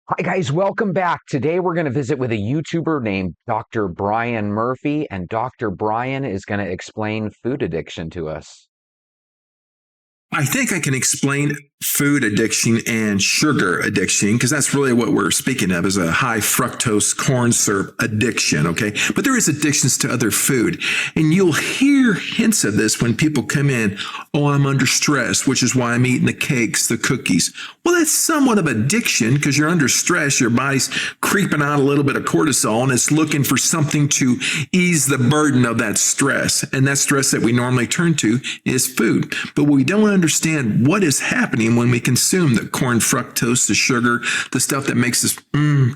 Hi, guys. Welcome back. Today, we're going to visit with a YouTuber named Dr. Brian Murphy, and Dr. Brian is going to explain food addiction to us. I think I can explain food addiction and sugar addiction because that's really what we're speaking of is a high fructose corn syrup addiction. Okay. But there is addictions to other food. And you'll hear hints of this when people come in. Oh, I'm under stress, which is why I'm eating the cakes, the cookies. Well, that's somewhat of addiction because you're under stress. Your body's creeping out a little bit of cortisol and it's looking for something to ease the burden of that stress. And that stress that we normally turn to is food. But we don't understand what is happening when we consume the corn fructose, the sugar, the stuff that makes us,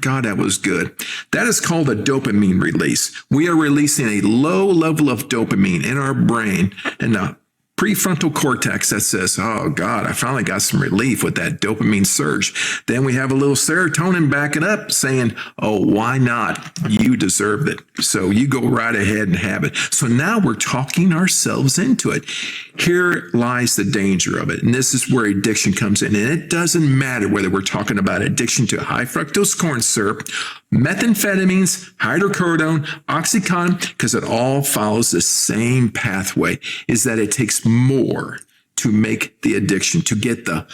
God, that was good. That is called a dopamine release. We are releasing a low level of dopamine in our brain, and the prefrontal cortex that says, oh God, I finally got some relief with that dopamine surge. Then we have a little serotonin backing up saying, oh, why not? You deserve it. So you go right ahead and have it. So now we're talking ourselves into it. Here lies the danger of it. And this is where addiction comes in. And it doesn't matter whether we're talking about addiction to high fructose corn syrup, methamphetamines, hydrocodone, oxycontin, because it all follows the same pathway, is that it takes more to make the addiction, to get the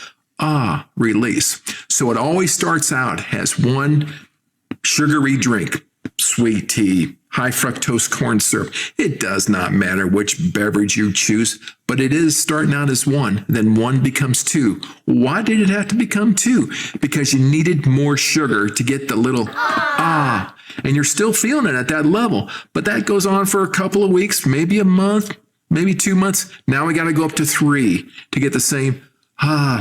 release. So it always starts out as one sugary drink, sweet tea, high fructose corn syrup. It does not matter which beverage you choose, but it is starting out as one. Then one becomes two. Why did it have to become two? Because you needed more sugar to get the little and you're still feeling it at that level. But that goes on for a couple of weeks, maybe a month, maybe 2 months. Now we got to go up to 3 to get the same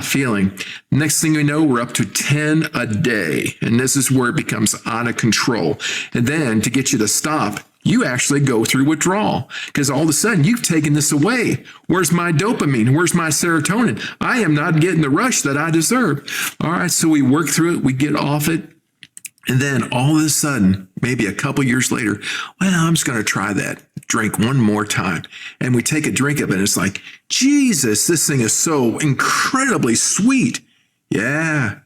feeling. Next thing we know, we're up to 10 a day. And this is where it becomes out of control. And then to get you to stop, you actually go through withdrawal because all of a sudden you've taken this away. Where's my dopamine? Where's my serotonin? I am not getting the rush that I deserve. All right. So we work through it. We get off it. And then all of a sudden, maybe a couple years later, well, I'm just going to try that drink one more time. And we take a drink of it and it's like, Jesus, this thing is so incredibly sweet. Yeah,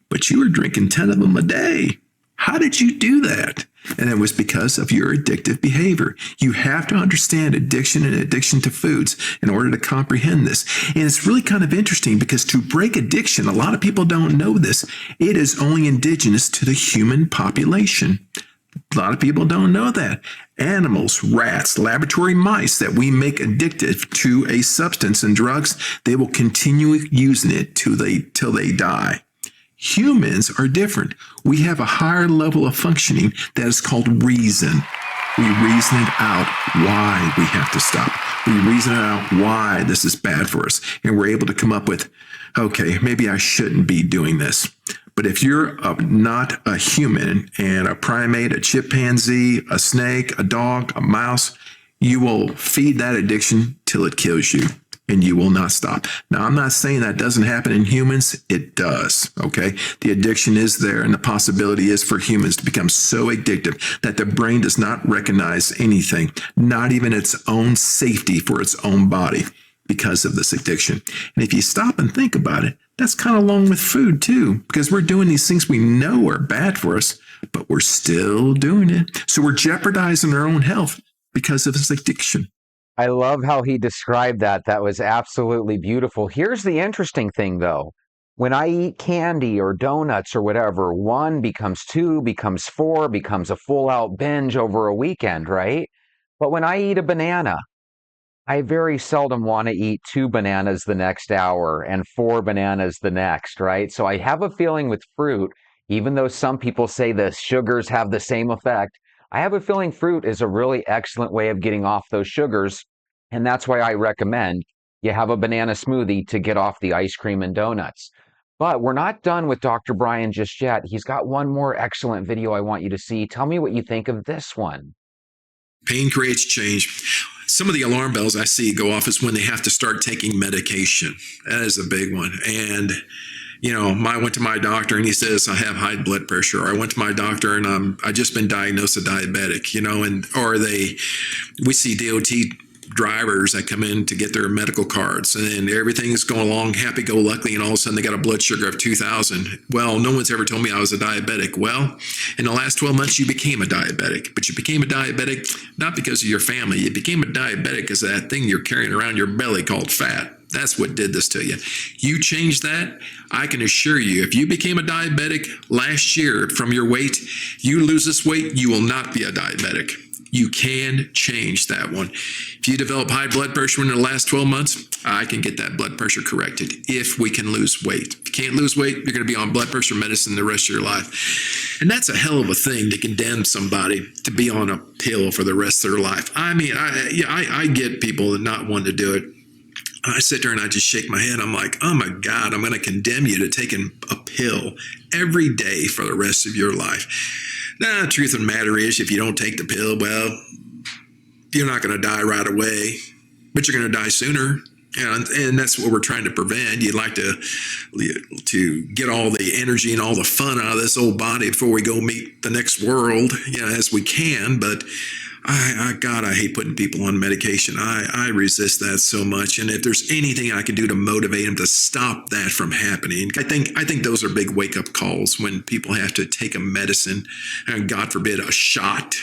but you were drinking 10 of them a day. How did you do that? And it was because of your addictive behavior. You have to understand addiction and addiction to foods in order to comprehend this. And it's really kind of interesting because to break addiction, a lot of people don't know this. It is only indigenous to the human population. A lot of people don't know that. Animals, rats, laboratory mice that we make addicted to a substance and drugs, they will continue using it till they die. Humans are different. We have a higher level of functioning that is called reason. We reason it out why we have to stop. We reason it out why this is bad for us. And we're able to come up with, okay, maybe I shouldn't be doing this. But if you're not a human and a primate, a chimpanzee, a snake, a dog, a mouse, you will feed that addiction till it kills you and you will not stop. Now, I'm not saying that doesn't happen in humans. It does, okay? The addiction is there and the possibility is for humans to become so addictive that the brain does not recognize anything, not even its own safety for its own body because of this addiction. And if you stop and think about it, that's kind of along with food too, because we're doing these things we know are bad for us, but we're still doing it. So we're jeopardizing our own health because of this addiction. I love how he described that. That was absolutely beautiful. Here's the interesting thing, though. When I eat candy or donuts or whatever, one becomes two, becomes four, becomes a full out binge over a weekend, right? But when I eat a banana, I very seldom want to eat 2 bananas the next hour and 4 bananas the next, right? So I have a feeling with fruit, even though some people say the sugars have the same effect, I have a feeling fruit is a really excellent way of getting off those sugars. And that's why I recommend you have a banana smoothie to get off the ice cream and donuts. But we're not done with Dr. Brian just yet. He's got one more excellent video I want you to see. Tell me what you think of this one. Pain creates change. Some of the alarm bells I see go off is when they have to start taking medication. That is a big one. And I went to my doctor and he says I have high blood pressure. Or I went to my doctor and I just been diagnosed a diabetic. We see DOT drivers that come in to get their medical cards, and everything is going along happy-go-lucky, and all of a sudden they got a blood sugar of 2,000. Well, no one's ever told me I was a diabetic. Well, in the last 12 months, you became a diabetic. But you became a diabetic not because of your family. You became a diabetic because of that thing you're carrying around your belly called fat. That's what did this to you. You changed that. I can assure you, if you became a diabetic last year from your weight, you lose this weight, you will not be a diabetic. You can change that one. If you develop high blood pressure in the last 12 months, I can get that blood pressure corrected if we can lose weight. If you can't lose weight, you're going to be on blood pressure medicine the rest of your life. And that's a hell of a thing to condemn somebody to be on a pill for the rest of their life. I mean, I get people that not want to do it. I sit there and I just shake my head. I'm like, oh my God, I'm going to condemn you to taking a pill every day for the rest of your life. Nah, the truth of the matter is, if you don't take the pill, well, you're not going to die right away, but you're going to die sooner. And that's what we're trying to prevent. You'd like to get all the energy and all the fun out of this old body before we go meet the next world, as we can. But God, I hate putting people on medication. I resist that so much. And if there's anything I can do to motivate them to stop that from happening, I think those are big wake-up calls when people have to take a medicine, and God forbid, a shot,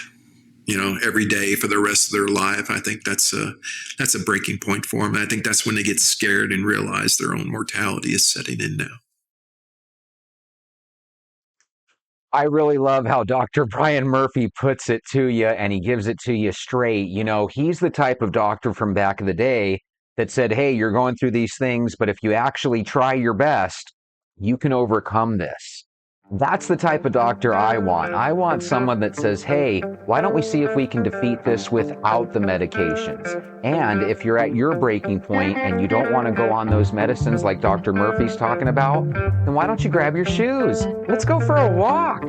every day for the rest of their life. I think that's a breaking point for them. I think that's when they get scared and realize their own mortality is setting in now. I really love how Dr. Brian Murphy puts it to you, and he gives it to you straight. He's the type of doctor from back in the day that said, hey, you're going through these things, but if you actually try your best, you can overcome this. That's the type of doctor I want. I want someone that says, hey, why don't we see if we can defeat this without the medications? And if you're at your breaking point and you don't want to go on those medicines like Dr. Murphy's talking about, then why don't you grab your shoes? Let's go for a walk.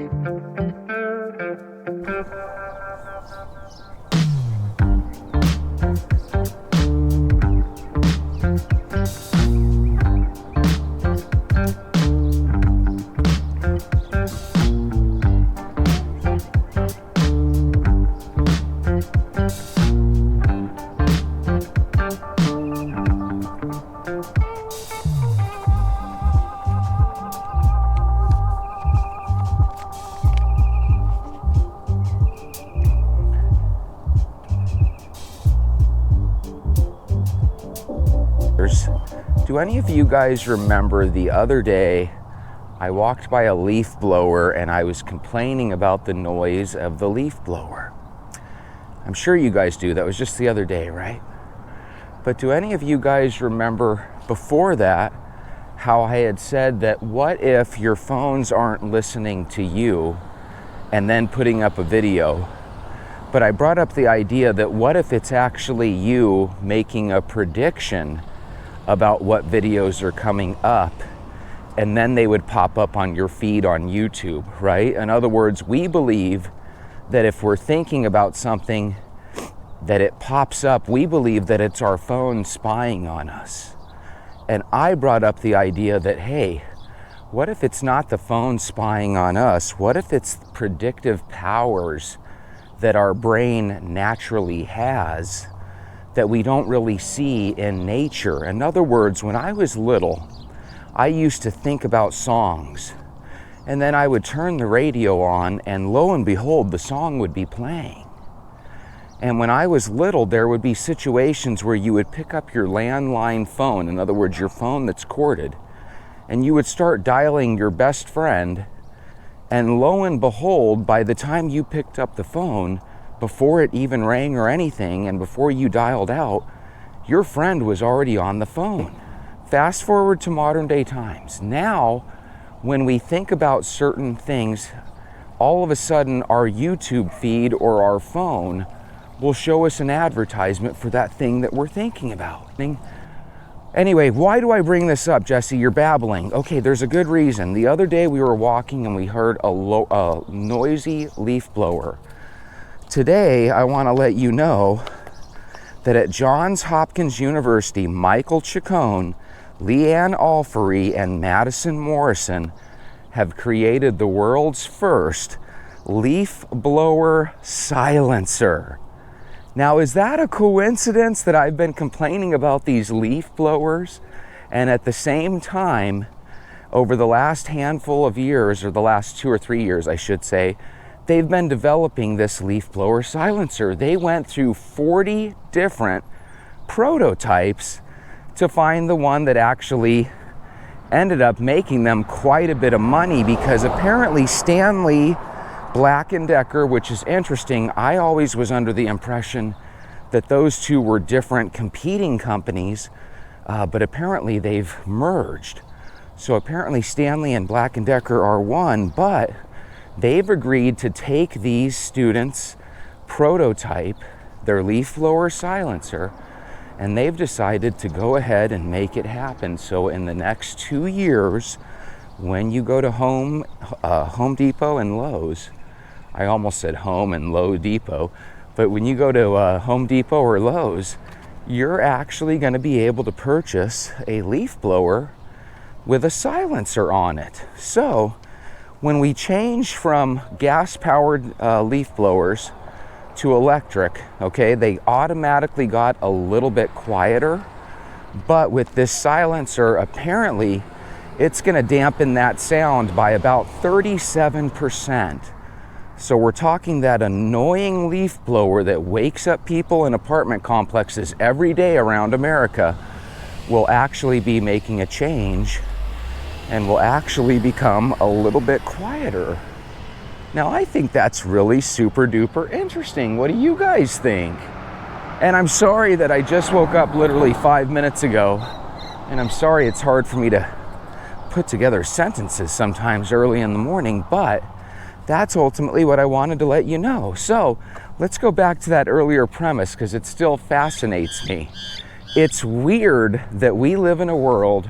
Do any of you guys remember the other day I walked by a leaf blower and I was complaining about the noise of the leaf blower? I'm sure you guys do. That was just the other day, right? But do any of you guys remember before that how I had said that what if your phones aren't listening to you and then putting up a video? But I brought up the idea that what if it's actually you making a prediction about what videos are coming up, and then they would pop up on your feed on YouTube, right? In other words, we believe that if we're thinking about something that it pops up, we believe that it's our phone spying on us. And I brought up the idea that, hey, what if it's not the phone spying on us? What if it's predictive powers that our brain naturally has that we don't really see in nature? In other words, when I was little, I used to think about songs, and then I would turn the radio on, and lo and behold, the song would be playing. And when I was little, there would be situations where you would pick up your landline phone, in other words, your phone that's corded, and you would start dialing your best friend, and lo and behold, by the time you picked up the phone, before it even rang or anything, and before you dialed out, your friend was already on the phone. Fast forward to modern day times. Now, when we think about certain things, all of a sudden our YouTube feed or our phone will show us an advertisement for that thing that we're thinking about. Anyway, why do I bring this up, Jesse? You're babbling. Okay, there's a good reason. The other day we were walking and we heard a noisy leaf blower. Today, I want to let you know that at Johns Hopkins University, Michael Chacon, Leanne Alfery, and Madison Morrison have created the world's first leaf blower silencer. Now, is that a coincidence that I've been complaining about these leaf blowers, and at the same time, over the last handful of years, or the last 2 or 3 years, I should say, they've been developing this leaf blower silencer. They went through 40 different prototypes to find the one that actually ended up making them quite a bit of money, because apparently Stanley Black & Decker, which is interesting, I always was under the impression that those two were different competing companies, but apparently they've merged. So apparently Stanley and Black & Decker are one, but they've agreed to take these students' prototype, their leaf blower silencer, and they've decided to go ahead and make it happen. So in the next 2 years, when you go to Home Depot and Lowe's, I almost said Home and Low Depot, but when you go to Home Depot or Lowe's, you're actually going to be able to purchase a leaf blower with a silencer on it. So when we change from gas-powered leaf blowers to electric, okay, they automatically got a little bit quieter, but with this silencer, apparently it's going to dampen that sound by about 37%. So we're talking that annoying leaf blower that wakes up people in apartment complexes every day around America will actually be making a change and will actually become a little bit quieter. Now, I think that's really super duper interesting. What do you guys think? And I'm sorry that I just woke up literally 5 minutes ago, and I'm sorry it's hard for me to put together sentences sometimes early in the morning, but that's ultimately what I wanted to let you know. So let's go back to that earlier premise, because it still fascinates me. It's weird that we live in a world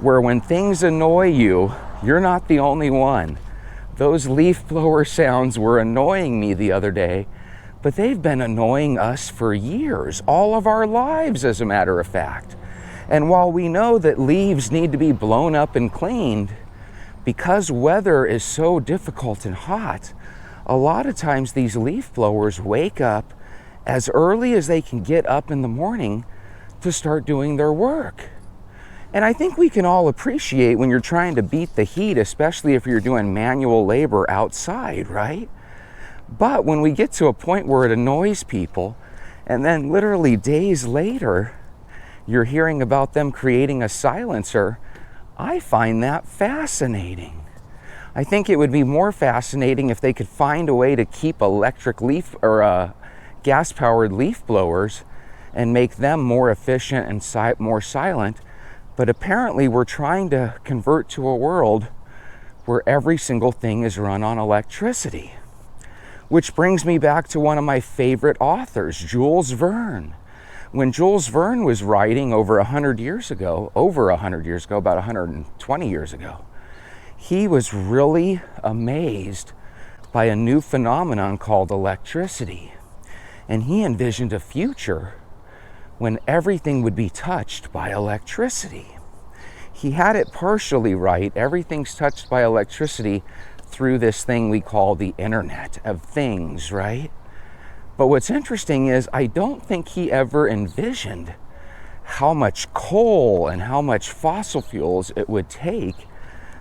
where when things annoy you, you're not the only one. Those leaf blower sounds were annoying me the other day, but they've been annoying us for years, all of our lives, as a matter of fact. And while we know that leaves need to be blown up and cleaned, because weather is so difficult and hot, a lot of times these leaf blowers wake up as early as they can get up in the morning to start doing their work. And I think we can all appreciate when you're trying to beat the heat, especially if you're doing manual labor outside, right? But when we get to a point where it annoys people, and then literally days later, you're hearing about them creating a silencer, I find that fascinating. I think it would be more fascinating if they could find a way to keep electric leaf or gas-powered leaf blowers and make them more efficient and more silent. But apparently we're trying to convert to a world where every single thing is run on electricity. Which brings me back to one of my favorite authors, Jules Verne. When Jules Verne was writing over 100 years ago, about 120 years ago, he was really amazed by a new phenomenon called electricity. And he envisioned a future when everything would be touched by electricity. He had it partially right. Everything's touched by electricity through this thing we call the Internet of Things, right? But what's interesting is I don't think he ever envisioned how much coal and how much fossil fuels it would take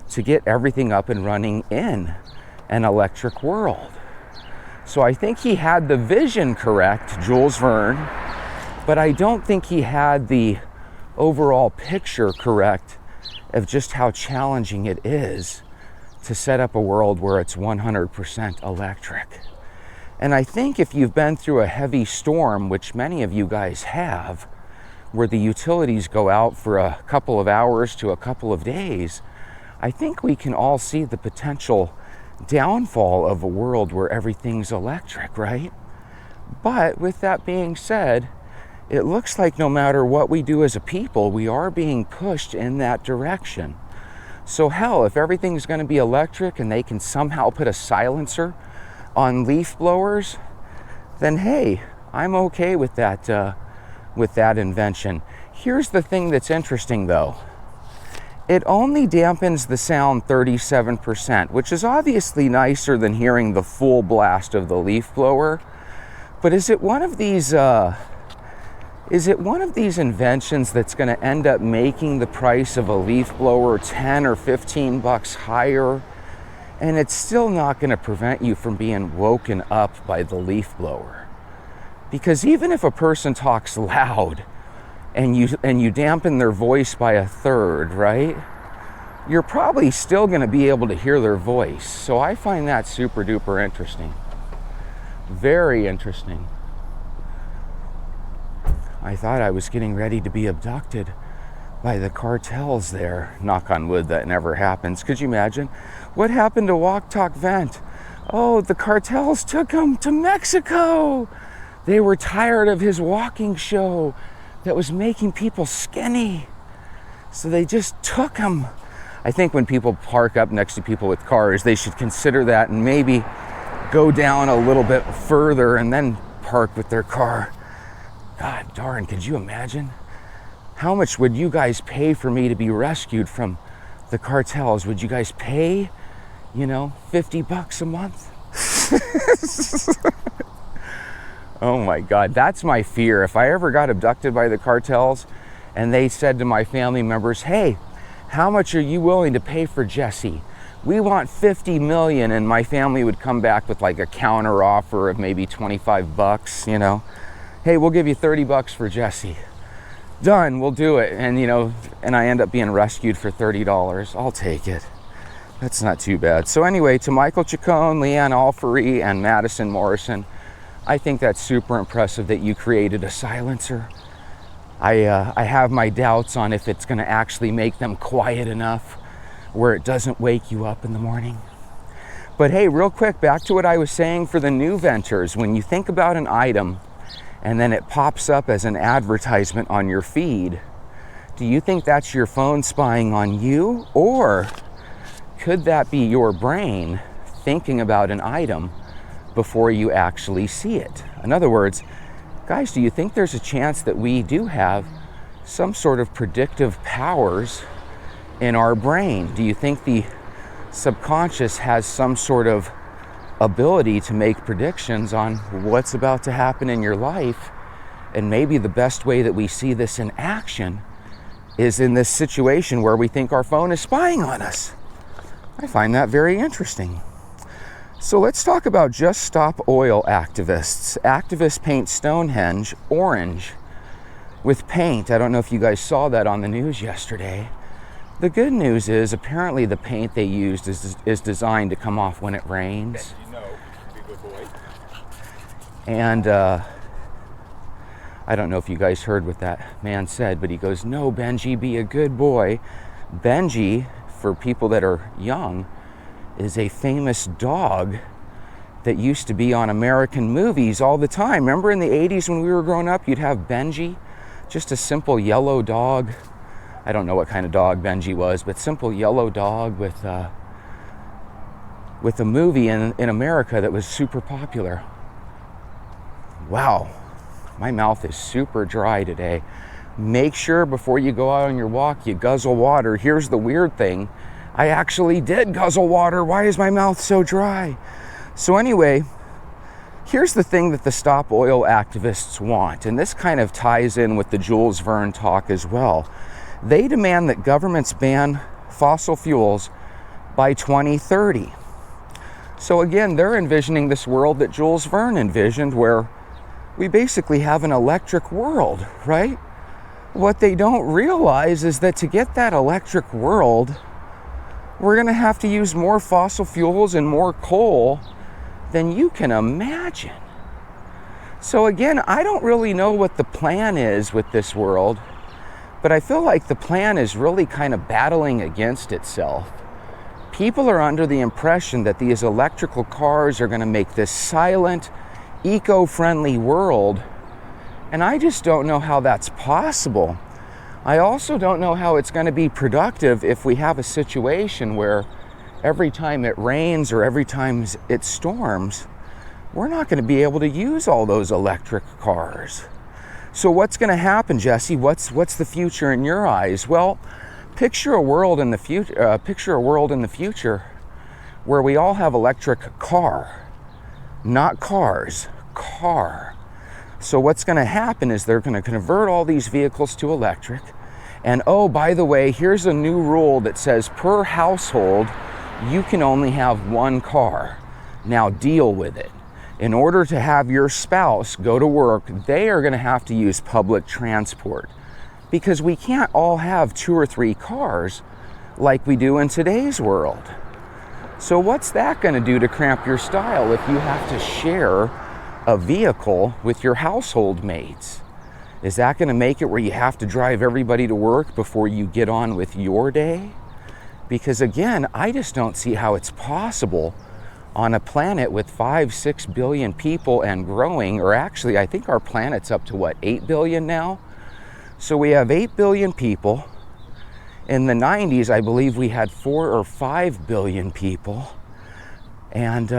to get everything up and running in an electric world. So I think he had the vision correct, Jules Verne, but I don't think he had the overall picture correct of just how challenging it is to set up a world where it's 100% electric. And I think if you've been through a heavy storm, which many of you guys have, where the utilities go out for a couple of hours to a couple of days, I think we can all see the potential downfall of a world where everything's electric, right? But with that being said, it looks like no matter what we do as a people, we are being pushed in that direction. So hell, if everything's going to be electric and they can somehow put a silencer on leaf blowers, then hey, I'm okay with that invention. Here's the thing that's interesting though. It only dampens the sound 37%, which is obviously nicer than hearing the full blast of the leaf blower. But is it one of these inventions that's going to end up making the price of a leaf blower 10 or 15 bucks higher? And it's still not going to prevent you from being woken up by the leaf blower. Because even if a person talks loud and you dampen their voice by a third, right? You're probably still going to be able to hear their voice. So I find that super duper interesting. Very interesting. I thought I was getting ready to be abducted by the cartels there. Knock on wood, that never happens. Could you imagine? What happened to Walk Talk Vent? Oh, the cartels took him to Mexico. They were tired of his walking show that was making people skinny. So they just took him. I think when people park up next to people with cars, they should consider that and maybe go down a little bit further and then park with their car. God darn, could you imagine? How much would you guys pay for me to be rescued from the cartels? Would you guys pay, 50 bucks a month? Oh my God, that's my fear. If I ever got abducted by the cartels and they said to my family members, hey, how much are you willing to pay for Jesse? We want 50 million, and my family would come back with like a counter offer of maybe 25 bucks, Hey, we'll give you 30 bucks for Jesse. Done, we'll do it. And and I end up being rescued for $30. I'll take it. That's not too bad. So anyway, to Michael Chacon, Leanne Alfrey, and Madison Morrison, I think that's super impressive that you created a silencer. I have my doubts on if it's going to actually make them quiet enough where it doesn't wake you up in the morning. But hey, real quick, back to what I was saying for the new venters. When you think about an item and then it pops up as an advertisement on your feed, do you think that's your phone spying on you? Or could that be your brain thinking about an item before you actually see it? In other words, guys, do you think there's a chance that we do have some sort of predictive powers in our brain? Do you think the subconscious has some sort of ability to make predictions on what's about to happen in your life? And maybe the best way that we see this in action is in this situation where we think our phone is spying on us. I find that very interesting. So let's talk about Just Stop Oil activists. Activists paint Stonehenge orange with paint. I don't know if you guys saw that on the news yesterday. The good news is apparently the paint they used is designed to come off when it rains. And I don't know if you guys heard what that man said, but he goes, "No, Benji, be a good boy." Benji, for people that are young, is a famous dog that used to be on American movies all the time. Remember in the 80s when we were growing up, you'd have Benji, just a simple yellow dog. I don't know what kind of dog Benji was, but simple yellow dog with a movie in America that was super popular. Wow, my mouth is super dry today. Make sure before you go out on your walk, you guzzle water. Here's the weird thing. I actually did guzzle water. Why is my mouth so dry? So anyway, here's the thing that the Stop Oil activists want, and this kind of ties in with the Jules Verne talk as well. They demand that governments ban fossil fuels by 2030. So again, they're envisioning this world that Jules Verne envisioned, where we basically have an electric world, right? What they don't realize is that to get that electric world, we're going to have to use more fossil fuels and more coal than you can imagine. So again, I don't really know what the plan is with this world, but I feel like the plan is really kind of battling against itself. People are under the impression that these electrical cars are going to make this silent, eco-friendly world, and I just don't know how that's possible. I also don't know how it's going to be productive if we have a situation where every time it rains or every time it storms, we're not going to be able to use all those electric cars. So what's going to happen, Jesse? What's the future in your eyes? Well, picture a world in the future where we all have electric car, not cars, car. So what's going to happen is they're going to convert all these vehicles to electric. And oh, by the way, here's a new rule that says per household, you can only have one car. Now deal with it. In order to have your spouse go to work, they are going to have to use public transport, because we can't all have 2 or 3 cars like we do in today's world. So what's that going to do to cramp your style if you have to share a vehicle with your household mates? Is that going to make it where you have to drive everybody to work before you get on with your day? Because again, I just don't see how it's possible on a planet with 5-6 billion people and growing, or actually I think our planet's up to what, 8 billion now? So we have 8 billion people. In the 90s, I believe we had 4 or 5 billion people. And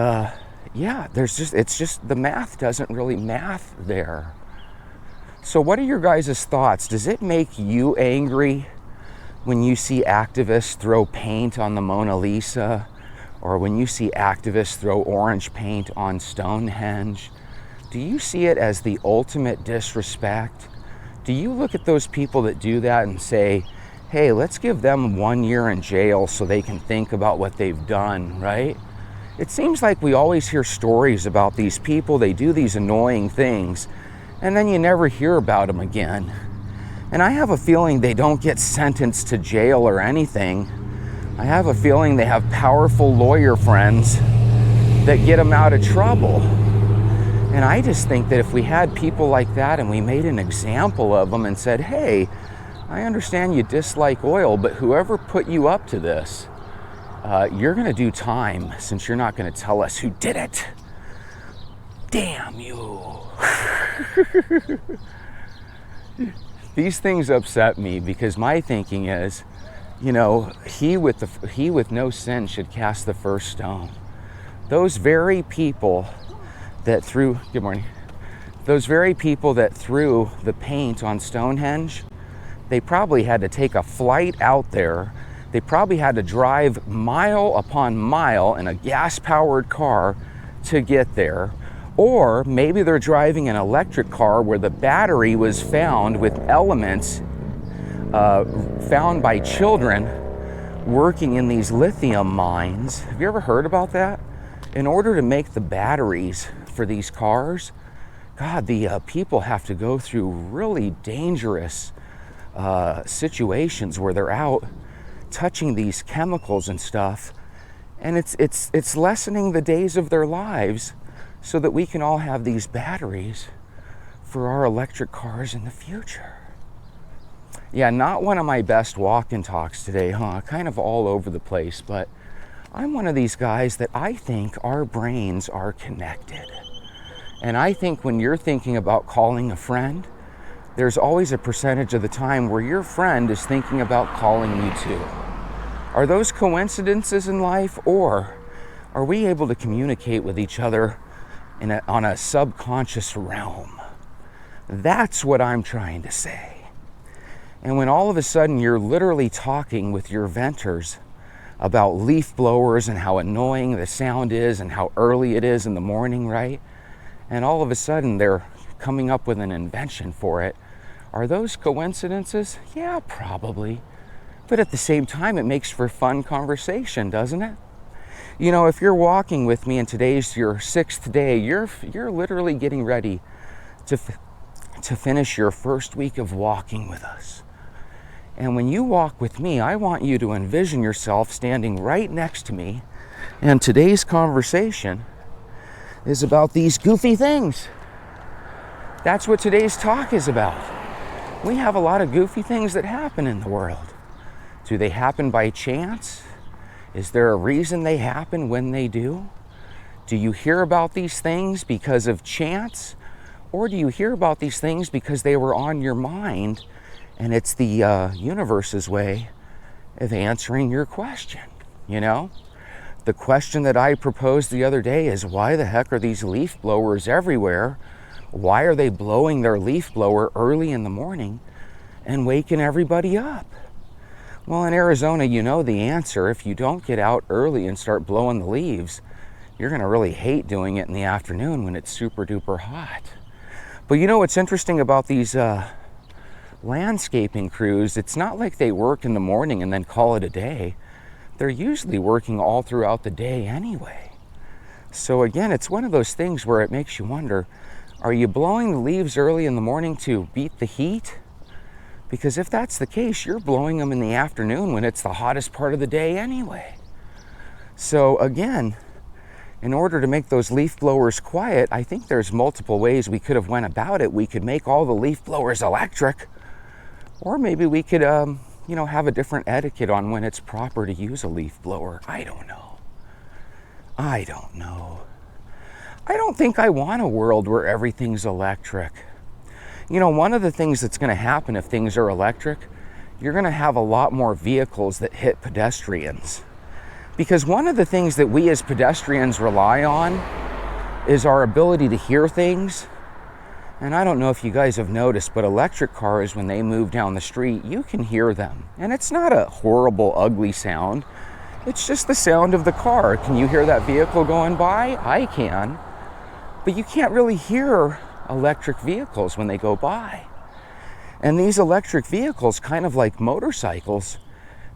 yeah, it's just the math doesn't really math there. So what are your guys' thoughts? Does it make you angry when you see activists throw paint on the Mona Lisa? Or when you see activists throw orange paint on Stonehenge? Do you see it as the ultimate disrespect? Do you look at those people that do that and say, hey, let's give them 1 year in jail so they can think about what they've done, right? It seems like we always hear stories about these people, they do these annoying things, and then you never hear about them again. And I have a feeling they don't get sentenced to jail or anything. I have a feeling they have powerful lawyer friends that get them out of trouble. And I just think that if we had people like that and we made an example of them and said, hey, I understand you dislike oil, but whoever put you up to this, you're going to do time since you're not going to tell us who did it. Damn you. These things upset me because my thinking is, you know, he with no sin should cast the first stone. Those very people that threw, good morning, those very people that threw the paint on Stonehenge, they probably had to take a flight out there. They probably had to drive mile upon mile in a gas-powered car to get there. Or maybe they're driving an electric car where the battery was found with elements found by children working in these lithium mines. Have you ever heard about that? In order to make the batteries for these cars, God, the people have to go through really dangerous situations where they're out touching these chemicals and stuff, and it's lessening the days of their lives so that we can all have these batteries for our electric cars in the future. Yeah, not one of my best walk and talks today, huh? Kind of all over the place, but I'm one of these guys that I think our brains are connected. And I think when you're thinking about calling a friend, there's always a percentage of the time where your friend is thinking about calling you too. Are those coincidences in life, or are we able to communicate with each other on a subconscious realm? That's what I'm trying to say. And when all of a sudden you're literally talking with your venters about leaf blowers and how annoying the sound is and how early it is in the morning, right? And all of a sudden they're coming up with an invention for it. Are those coincidences? Yeah, probably. But at the same time, it makes for fun conversation, doesn't it? You know, if you're walking with me and today's your 6th day, you're literally getting ready to finish your first week of walking with us. And when you walk with me, I want you to envision yourself standing right next to me. And today's conversation is about these goofy things. That's what today's talk is about. We have a lot of goofy things that happen in the world. Do they happen by chance? Is there a reason they happen when they do? Do you hear about these things because of chance? Or do you hear about these things because they were on your mind and it's the universe's way of answering your question, you know? The question that I proposed the other day is, why the heck are these leaf blowers everywhere? Why are they blowing their leaf blower early in the morning and waking everybody up? Well, in Arizona, you know the answer. If you don't get out early and start blowing the leaves, you're going to really hate doing it in the afternoon when it's super duper hot. But you know what's interesting about these landscaping crews? It's not like they work in the morning and then call it a day. They're usually working all throughout the day anyway. So again, it's one of those things where it makes you wonder, are you blowing the leaves early in the morning to beat the heat? Because if that's the case, you're blowing them in the afternoon when it's the hottest part of the day anyway. So again, in order to make those leaf blowers quiet, I think there's multiple ways we could have went about it. We could make all the leaf blowers electric, or maybe we could, have a different etiquette on when it's proper to use a leaf blower. I don't know. I don't think I want a world where everything's electric. One of the things that's going to happen if things are electric, you're going to have a lot more vehicles that hit pedestrians. Because one of the things that we as pedestrians rely on is our ability to hear things. And I don't know if you guys have noticed, but electric cars, when they move down the street, you can hear them. And it's not a horrible, ugly sound. It's just the sound of the car. Can you hear that vehicle going by? I can. But you can't really hear electric vehicles when they go by. And these electric vehicles, kind of like motorcycles,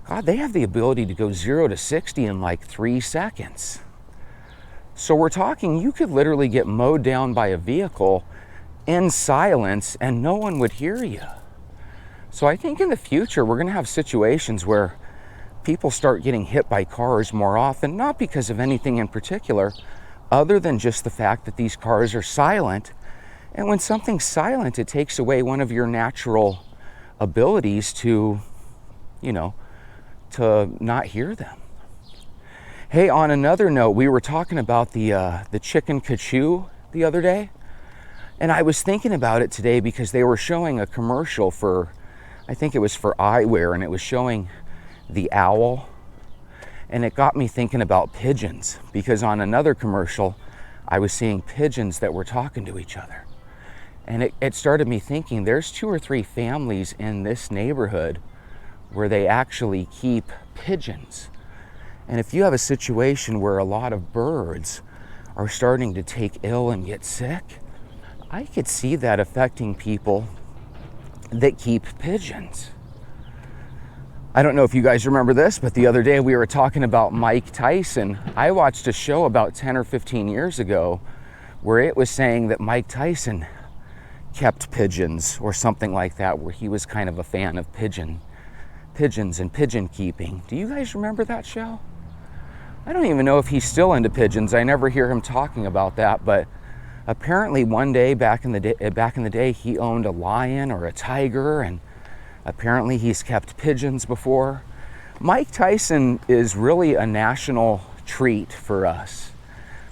God, they have the ability to go 0 to 60 in like 3 seconds. So we're talking, you could literally get mowed down by a vehicle in silence and no one would hear you. So I think in the future, we're going to have situations where people start getting hit by cars more often, not because of anything in particular, other than just the fact that these cars are silent. And when something's silent, it takes away one of your natural abilities to not hear them. Hey, on another note, we were talking about the chicken cachou the other day, and I was thinking about it today because they were showing a commercial for, I think it was for eyewear, and it was showing the owl, and it got me thinking about pigeons, because on another commercial, I was seeing pigeons that were talking to each other. And it started me thinking, there's 2 or 3 families in this neighborhood where they actually keep pigeons. And if you have a situation where a lot of birds are starting to take ill and get sick, I could see that affecting people that keep pigeons. I don't know if you guys remember this, but the other day we were talking about Mike Tyson. I watched a show about 10 or 15 years ago where it was saying that Mike Tyson kept pigeons or something like that, where he was kind of a fan of pigeons and pigeon keeping. Do you guys remember that show? I don't even know if he's still into pigeons. I never hear him talking about that, but apparently one day back in the day he owned a lion or a tiger, and apparently he's kept pigeons before. Mike Tyson is really a national treat for us.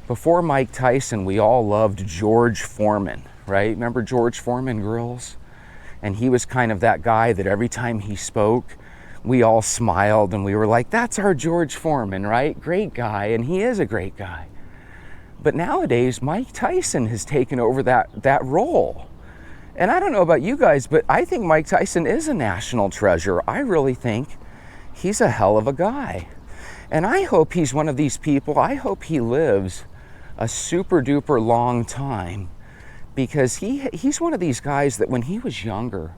Before Mike Tyson, we all loved George Foreman, right? Remember George Foreman grills? And he was kind of that guy that every time he spoke, we all smiled and we were like, that's our George Foreman, right? Great guy, and he is a great guy. But nowadays, Mike Tyson has taken over that role. And I don't know about you guys, but I think Mike Tyson is a national treasure. I really think he's a hell of a guy. And I hope he's one of these people. I hope he lives a super duper long time, because he's one of these guys that when he was younger,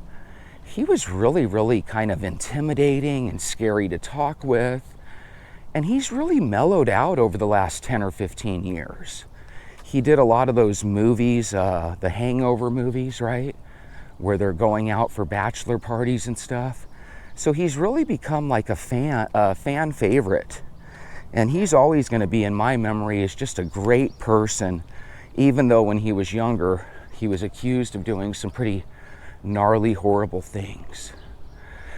he was really, really kind of intimidating and scary to talk with. And he's really mellowed out over the last 10 or 15 years. He did a lot of those movies, the Hangover movies, right? Where they're going out for bachelor parties and stuff. So he's really become like a fan favorite. And he's always going to be in my memory as just a great person, even though when he was younger, he was accused of doing some pretty gnarly, horrible things.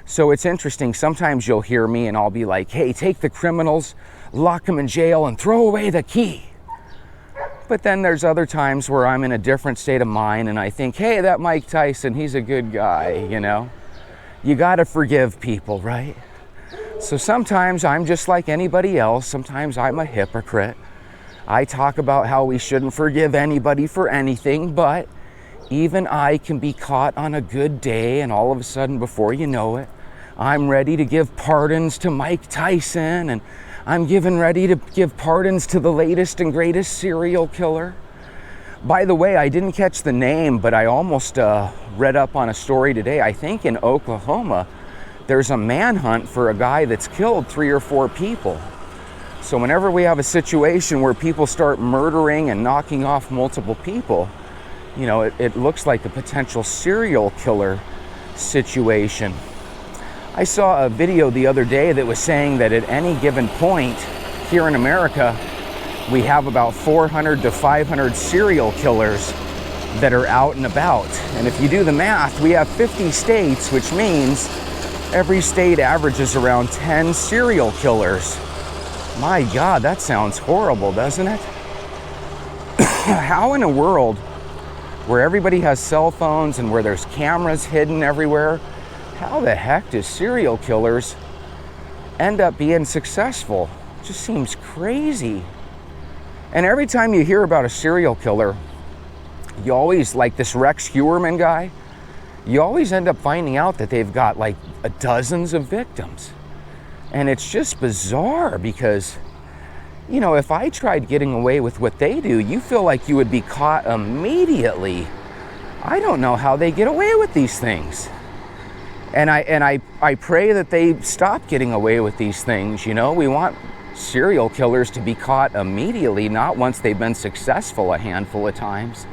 So it's interesting. Sometimes you'll hear me and I'll be like, hey, take the criminals, lock them in jail, and throw away the key. But then there's other times where I'm in a different state of mind and I think, hey, that Mike Tyson, he's a good guy, you know? You gotta forgive people, right? So sometimes I'm just like anybody else. Sometimes I'm a hypocrite. I talk about how we shouldn't forgive anybody for anything, but even I can be caught on a good day, and all of a sudden, before you know it, I'm ready to give pardons to Mike Tyson, and I'm getting ready to give pardons to the latest and greatest serial killer. By the way, I didn't catch the name, but I almost read up on a story today. I think in Oklahoma, there's a manhunt for a guy that's killed 3 or 4 people. So whenever we have a situation where people start murdering and knocking off multiple people, you know, it looks like a potential serial killer situation. I saw a video the other day that was saying that at any given point here in America, we have about 400 to 500 serial killers that are out and about. And if you do the math, we have 50 states, which means every state averages around 10 serial killers. My God, that sounds horrible, doesn't it? How in a world where everybody has cell phones and where there's cameras hidden everywhere, how the heck do serial killers end up being successful? It just seems crazy. And every time you hear about a serial killer, you always, like this Rex Heuermann guy, you always end up finding out that they've got like dozens of victims. And it's just bizarre because, you know, if I tried getting away with what they do, you feel like you would be caught immediately. I don't know how they get away with these things. And I pray that they stop getting away with these things. You know, we want serial killers to be caught immediately, not once they've been successful a handful of times.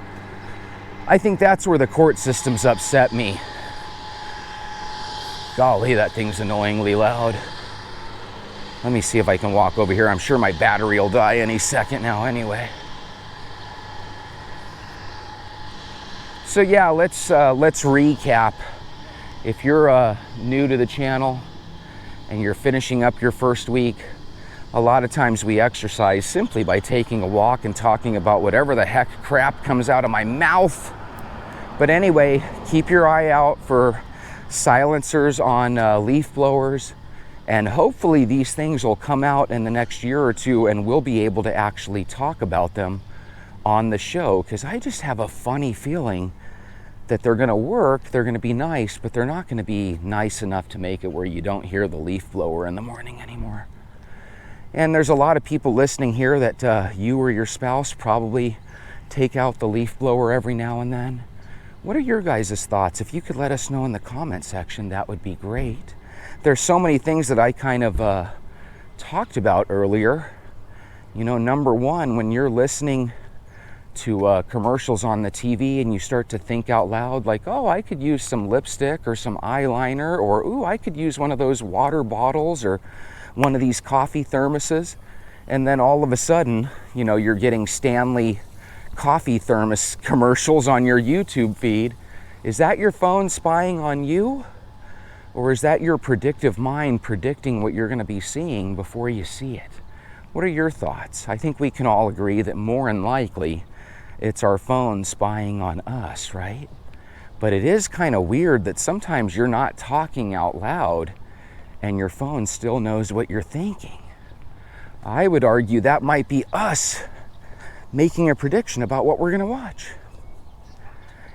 I think that's where the court system's upset me. Golly, that thing's annoyingly loud. Let me see if I can walk over here. I'm sure my battery will die any second now anyway. So yeah, let's recap. If you're new to the channel and you're finishing up your first week, a lot of times we exercise simply by taking a walk and talking about whatever the heck crap comes out of my mouth. But anyway, keep your eye out for silencers on leaf blowers, and hopefully these things will come out in the next year or two and we'll be able to actually talk about them on the show, because I just have a funny feeling that they're going to work, they're going to be nice, but they're not going to be nice enough to make it where you don't hear the leaf blower in the morning anymore. And there's a lot of people listening here that you or your spouse probably take out the leaf blower every now and then. What are your guys' thoughts? If you could let us know in the comment section, that would be great. There's so many things that I kind of talked about earlier. You know, number one, when you're listening to commercials on the TV and you start to think out loud like, oh, I could use some lipstick or some eyeliner, or ooh, I could use one of those water bottles or one of these coffee thermoses, and then all of a sudden, you know, you're getting Stanley coffee thermos commercials on your YouTube feed. Is that your phone spying on you? Or is that your predictive mind predicting what you're going to be seeing before you see it? What are your thoughts? I think we can all agree that more than likely it's our phone spying on us, right? But it is kind of weird that sometimes you're not talking out loud and your phone still knows what you're thinking. I would argue that might be us making a prediction about what we're going to watch.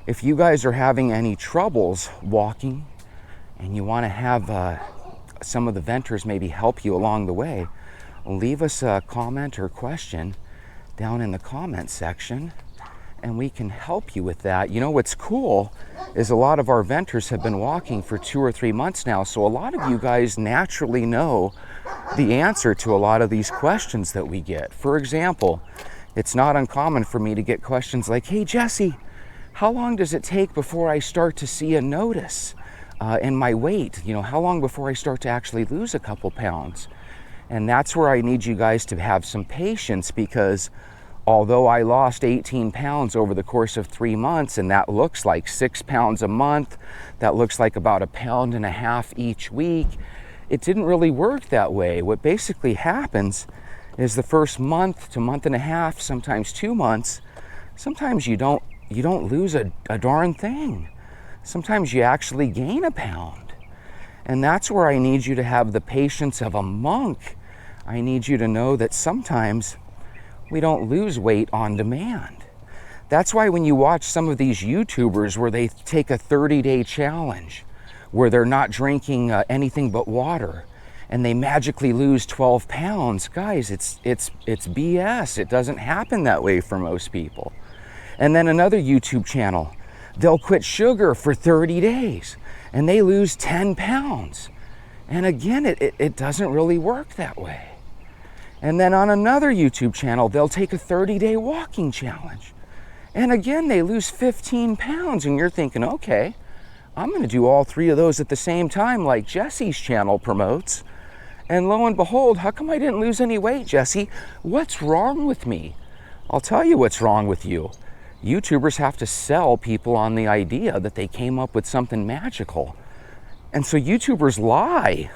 If you guys are having any troubles walking and you want to have some of the venters maybe help you along the way, leave us a comment or question down in the comment section and we can help you with that. You know what's cool is a lot of our venters have been walking for 2 or 3 months now, so a lot of you guys naturally know the answer to a lot of these questions that we get. For example, it's not uncommon for me to get questions like, hey Jesse, how long does it take before I start to see a notice in my weight? You know, how long before I start to actually lose a couple pounds? And that's where I need you guys to have some patience, because although I lost 18 pounds over the course of 3 months, and that looks like 6 pounds a month, that looks like about 1.5 pounds each week, it didn't really work that way. What basically happens is the first month to month and a half, sometimes 2 months, sometimes you don't lose a darn thing. Sometimes you actually gain a pound. And that's where I need you to have the patience of a monk. I need you to know that sometimes we don't lose weight on demand. That's why when you watch some of these YouTubers where they take a 30-day challenge, where they're not drinking anything but water, and they magically lose 12 pounds. Guys, it's BS. It doesn't happen that way for most people. And then another YouTube channel, they'll quit sugar for 30 days and they lose 10 pounds. And again, it doesn't really work that way. And then on another YouTube channel, they'll take a 30-day walking challenge. And again, they lose 15 pounds. And you're thinking, okay, I'm going to do all 3 of those at the same time like Jesse's channel promotes. And lo and behold, how come I didn't lose any weight, Jesse? What's wrong with me? I'll tell you what's wrong with you. YouTubers have to sell people on the idea that they came up with something magical. And so YouTubers lie.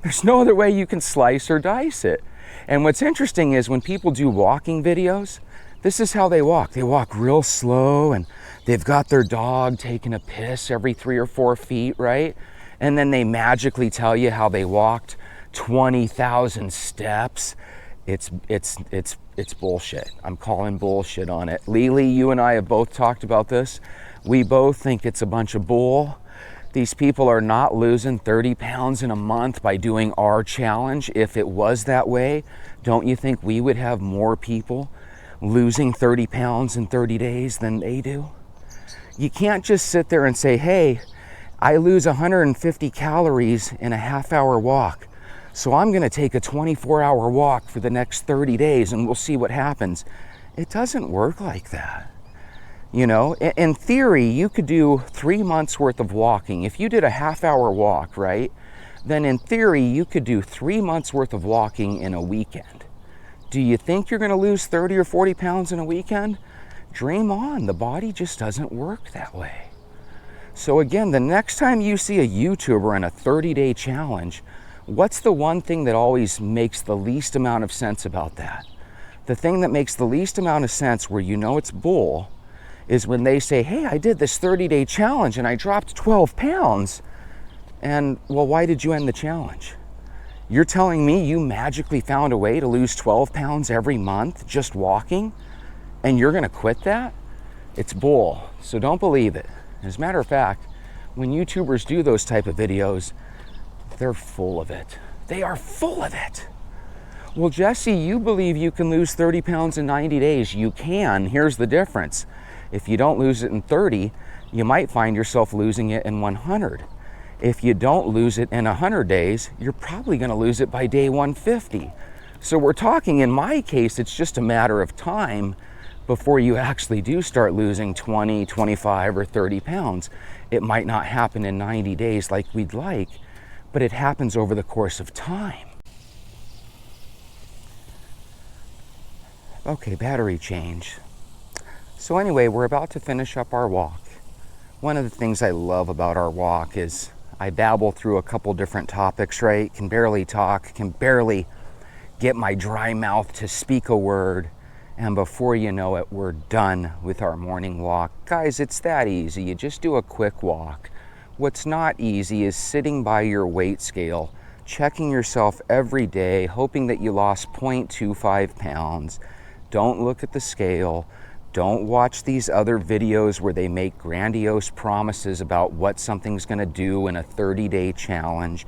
There's no other way you can slice or dice it. And what's interesting is when people do walking videos, this is how they walk. They walk real slow and they've got their dog taking a piss every 3 or 4 feet, right? And then they magically tell you how they walked 20,000 steps. It's bullshit. I'm calling bullshit on it. Lily, you and I have both talked about this. We both think it's a bunch of bull. These people are not losing 30 pounds in a month by doing our challenge. If it was that way, don't you think we would have more people losing 30 pounds in 30 days than they do? You can't just sit there and say, hey, I lose 150 calories in a half-hour walk, so I'm going to take a 24-hour walk for the next 30 days and we'll see what happens. It doesn't work like that. You know, in theory, you could do 3 months worth of walking. If you did a half-hour walk, right, then in theory, you could do 3 months worth of walking in a weekend. Do you think you're going to lose 30 or 40 pounds in a weekend? Dream on. The body just doesn't work that way. So again, the next time you see a YouTuber in a 30-day challenge, what's the one thing that always makes the least amount of sense about that? The thing that makes the least amount of sense where you know it's bull is when they say, hey, I did this 30-day challenge and I dropped 12 pounds. And, well, why did you end the challenge? You're telling me you magically found a way to lose 12 pounds every month just walking, and you're going to quit that? It's bull, so don't believe it. As a matter of fact, when YouTubers do those type of videos, they're full of it. They are full of it. Well, Jesse, you believe you can lose 30 pounds in 90 days. You can. Here's the difference. If you don't lose it in 30, you might find yourself losing it in 100. If you don't lose it in 100 days, you're probably going to lose it by day 150. So we're talking, in my case, it's just a matter of time before you actually do start losing 20, 25, or 30 pounds. It might not happen in 90 days like we'd like, but it happens over the course of time. Okay, battery change. So anyway, we're about to finish up our walk. One of the things I love about our walk is I babble through a couple different topics, right? Can barely talk, can barely get my dry mouth to speak a word. And before you know it, we're done with our morning walk. Guys, it's that easy. You just do a quick walk. What's not easy is sitting by your weight scale, checking yourself every day, hoping that you lost 0.25 pounds. Don't look at the scale. Don't watch these other videos where they make grandiose promises about what something's going to do in a 30-day challenge.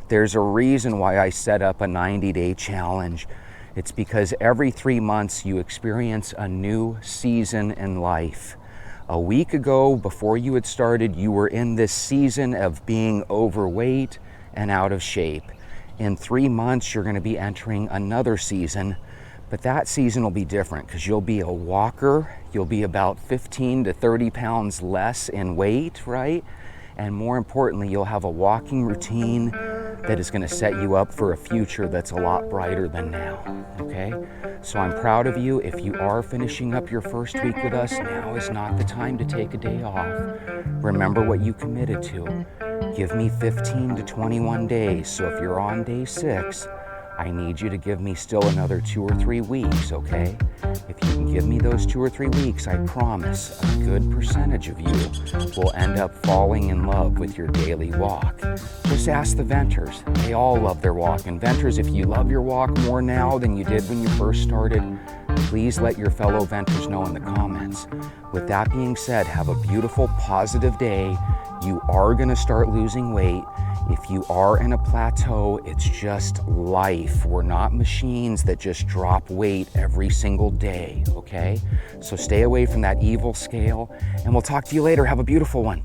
There's a reason why I set up a 90-day challenge. It's because every 3 months you experience a new season in life. A week ago, before you had started, you were in this season of being overweight and out of shape. In 3 months, you're going to be entering another season. But that season will be different because you'll be a walker, you'll be about 15 to 30 pounds less in weight, right? And more importantly, you'll have a walking routine that is going to set you up for a future that's a lot brighter than now, okay? So I'm proud of you. If you are finishing up your first week with us, now is not the time to take a day off. Remember what you committed to. Give me 15 to 21 days. So if you're on day 6, I need you to give me still another 2 or 3 weeks, okay? If you can give me those 2 or 3 weeks, I promise a good percentage of you will end up falling in love with your daily walk. Just ask the Venters. They all love their walk. And Venters, if you love your walk more now than you did when you first started, please let your fellow Venters know in the comments. With that being said, have a beautiful, positive day. You are going to start losing weight. If you are in a plateau, it's just life. We're not machines that just drop weight every single day, okay? So stay away from that evil scale, and we'll talk to you later. Have a beautiful one.